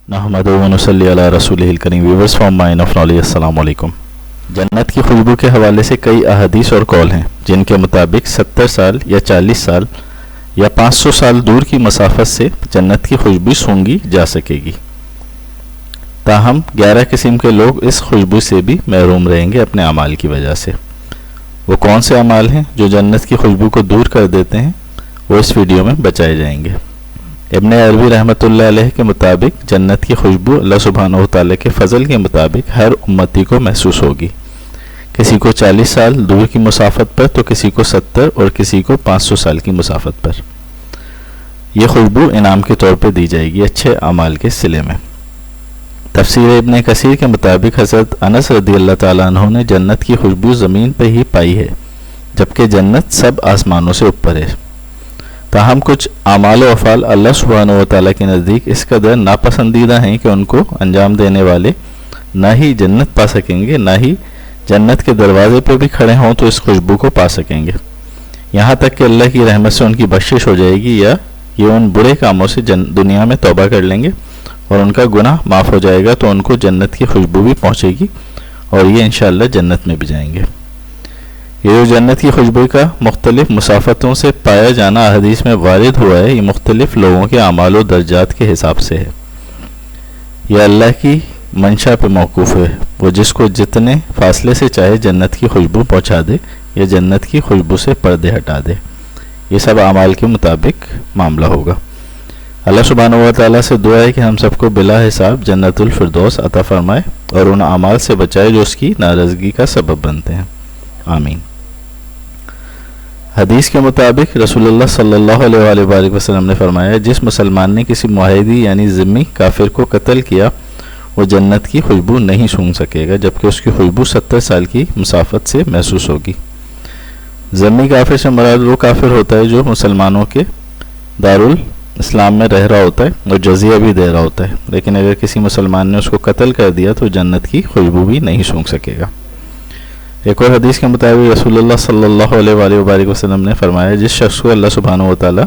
नहमदुहु व नसल्ली अला रसूलिहिल करीम। Viewers from mine of knowledge, अस्सलाम वालेकुम। जन्नत की खुशबू के हवाले से कई अहादीस और कौल हैं जिनके मुताबिक 70 साल या 40 साल या 500 साल दूर की मसाफत से जन्नत की खुशबू सूंघी जा सकेगी। ताहम 11 किस्म के लोग इस खुशबू से भी महरूम रहेंगे अपने अमाल की वजह से। वो कौन से अमाल हैं जो जन्नत की खुशबू को दूर कर देते हैं, वो इस वीडियो में बचाए जाएंगे। इब्न अरबी रहमतुल्लाह अलैह के मुताबिक जन्नत की खुशबू अल्लाह सुब्हानहु व तआला के फ़ज़ल के मुताबिक हर उम्मती को महसूस होगी। किसी को 40 साल दूर की मुसाफत पर, तो किसी को 70 और किसी को 500 साल की मुसाफत पर। यह खुशबू इनाम के तौर पर दी जाएगी अच्छे अमाल के सिले में। तफसीर इब्न कसीर के मुताबिक हज़रत अनस रज़ियल्लाहु ताला अन्हु ने जन्नत की खुशबू ज़मीन पर ही पाई है, जबकि जन्नत सब आसमानों से ऊपर है। ताहम कुछ आमाल व अफ़ाल अल्लाह सुब्हानहु व तआला के नज़दीक इस कदर नापसंदीदा हैं कि उनको अंजाम देने वाले ना ही जन्नत पा सकेंगे, ना ही जन्नत के दरवाजे पर भी खड़े हों तो इस खुशबू को पा सकेंगे। यहाँ तक कि अल्लाह की रहमत से उनकी बख्शिश हो जाएगी, या ये उन बुरे कामों से दुनिया में तौबा कर लेंगे और उनका गुनाह माफ़ हो जाएगा, तो उनको जन्नत की खुशबू भी पहुँचेगी और ये इंशाअल्लाह जन्नत में भी जाएंगे। ये जो जन्नत की खुशबू का मुख्तलिफ़ मुसाफ़तों से पाया जाना हदीस में वारिद हुआ है, ये मुख्तलिफ़ लोगों के अमाल व दर्जात के हिसाब से है। यह अल्लाह की मंशा पे मौकूफ़ है, वो जिसको जितने फासले से चाहे जन्नत की खुशबू पहुँचा दे या जन्नत की खुशबू से पर्दे हटा दे। ये सब अमाल के मुताबिक मामला होगा। अल्लाह सुब्हानहु व तआला से दुआ है कि हम सबको बिला हिसाब जन्नतुल फिरदौस अता फरमाए और उन अमाल से बचाए जो उसकी नाराज़गी का सबब बनते हैं। आमीन। हदीस के मुताबिक रसूलुल्लाह सल्लल्लाहु अलैहि वसल्लम ने फरमाया, जिस मुसलमान ने किसी मुआहिदी यानी ज़िम्मी काफिर को कत्ल किया, वो जन्नत की खुशबू नहीं सूंघ सकेगा, जबकि उसकी खुशबू 70 साल की मुसाफत से महसूस होगी। ज़िम्मी काफिर से मुराद वो काफिर होता है जो मुसलमानों के दारुल इस्लाम में रह रहा होता है और जजिया भी दे रहा होता है, लेकिन अगर किसी मुसलमान ने उसको कत्ल कर दिया तो जन्नत की खुशबू भी नहीं सूंघ सकेगा। एक और हदीस के मुताबिक रसूलुल्लाह सल्लल्लाहु अलैहि वसल्लम ने फरमाया, जिस शख्स को अल्लाह सुब्हानहु व तआला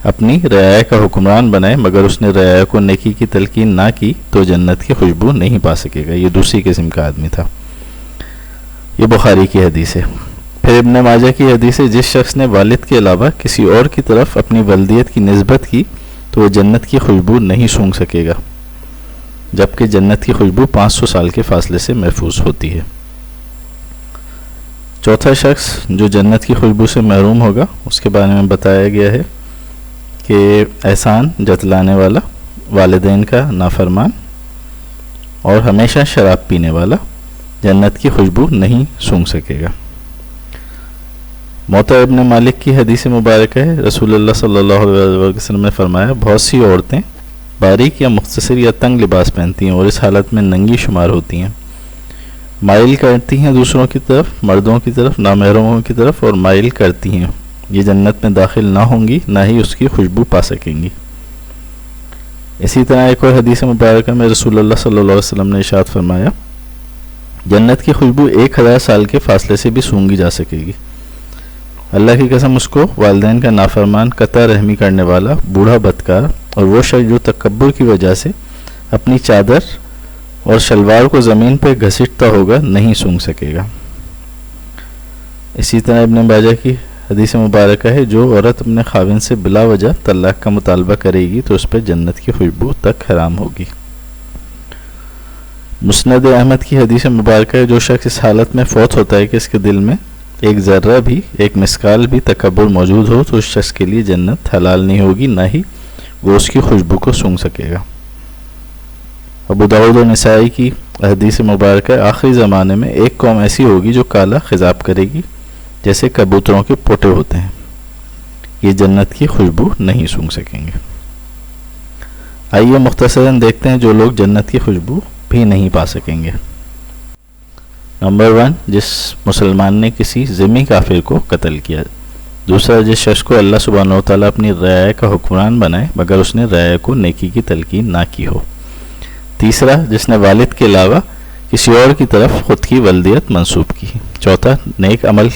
अपनी रियाया का हुक्मरान बनाए मगर उसने रियाया को नेकी की तलकीन ना की, तो जन्नत की खुशबू नहीं पा सकेगा। ये दूसरी किस्म का आदमी था। ये बुखारी की हदीस है। फिर इब्न माजा की हदीस है, जिस शख्स ने वालिद के अलावा किसी और की तरफ अपनी वल्दियत की निस्बत की, तो वह जन्नत की खुशबू नहीं सूंघ सकेगा, जबकि जन्नत की खुशबू 500 साल के फासले से महफूज होती है। चौथा शख्स जो जन्नत की खुशबू से महरूम होगा, उसके बारे में बताया गया है कि एहसान जतलाने वाला, वालिदैन का नाफरमान और हमेशा शराब पीने वाला जन्नत की खुशबू नहीं सूंघ सकेगा। मोता इब्न मालिक की हदीस मुबारक है, रसूलुल्लाह सल्लल्लाहु अलैहि वसल्लम ने फरमाया, बहुत सी औरतें बारीक या मुख्तसर या तंग लिबास पहनती हैं और इस हालत में नंगी शुमार होती हैं। माइल करती हैं दूसरों की तरफ, मर्दों की तरफ, नामहरमों की तरफ, और माइल करती हैं। ये जन्नत में दाखिल ना होंगी, ना ही उसकी खुशबू पा सकेंगी। इसी तरह एक और हदीस मुबारक में रसूलुल्लाह सल्लल्लाहु अलैहि वसल्लम ने इरशाद फरमाया, जन्नत की खुशबू 1000 साल के फासले से भी सूंघी जा सकेगी। अल्लाह की कसम, उसको वालिदैन का नाफरमान, कता रहमी करने वाला, बूढ़ा बदकार और वो शख्स जो तकब्बुर की वजह से अपनी चादर और शलवार को ज़मीन पर घसीटता होगा, नहीं सूंघ सकेगा। इसी तरह इब्न माजा की हदीस मुबारक है, जो औरत अपने खाविन से बिला वजह तलाक का मुतालबा करेगी तो उस पर जन्नत की खुशबू तक हराम होगी। मुस्नद अहमद की हदीस मुबारक है, जो शख्स इस हालत में फौत होता है कि इसके दिल में एक ज़र्रा भी, एक मिस्काल भी तकब्बुर मौजूद हो, तो उस शख्स के लिए जन्नत हलाल नहीं होगी, ना ही वो उसकी खुशबू को सूंघ सकेगा। अबू दाऊद और निसाई की हदीस मुबारक है, आखिरी ज़माने में एक कौम ऐसी होगी जो काला खिजाब करेगी जैसे कबूतरों के पोटे होते हैं। ये जन्नत की खुशबू नहीं सूंघ सकेंगे। आइए मुख्तसरन देखते हैं जो लोग जन्नत की खुशबू भी नहीं पा सकेंगे। नंबर 1, जिस मुसलमान ने किसी ज़िम्मी काफिर को कत्ल किया। दूसरा, जिस शख्स को अल्लाह सुब्हानहु व तआला अपनी रियाया का हुक्मरान बनाए मगर उसने रियाया को नेकी की तलकीन ना की हो। तीसरा, जिसने वालिद के अलावा किसी और की तरफ ख़ुद की वल्दियत मंसूब की। चौथा, नेक अमल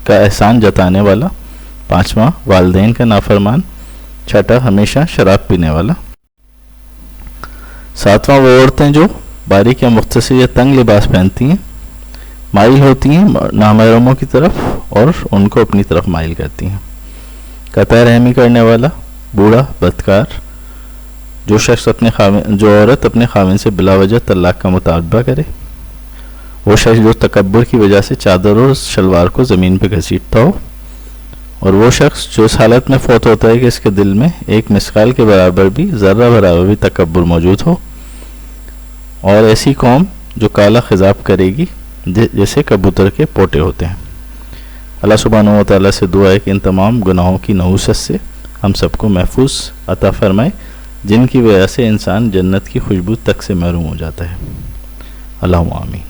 का एहसान जताने वाला। पाँचवा, वालिदैन का नाफरमान। छठा, हमेशा शराब पीने वाला। सातवां, वो औरतें जो बारीक या मुख्तसर या तंग लिबास पहनती हैं, माइल होती हैं नामहरमों की तरफ और उनको अपनी तरफ माइल करती हैं। कतई रहमी करने वाला, बूढ़ा, बदकार, जो शख्स जो औरत अपने खाविन से बिला वजह तलाक का मुतालबा करे, वो शख्स जो तकब्बुर की वजह से चादर और शलवार को ज़मीन पर घसीटता हो, और वो शख्स जो इस हालत में फौत होता है कि इसके दिल में एक मिसकाल के बराबर भी, ज़र्रा बराबर भी तकब्बुर मौजूद हो, और ऐसी कौम जो काला खिजाब करेगी जैसे कबूतर के पोटे होते हैं। अल्लाह सुब्हानहू व तआला से दुआ है कि इन तमाम गुनाहों की नहूसत से हम सबको महफूज अता फरमाए, जिनकी वजह से इंसान जन्नत की खुशबू तक से महरूम हो जाता है। अल्लाहुम्मा आमीन।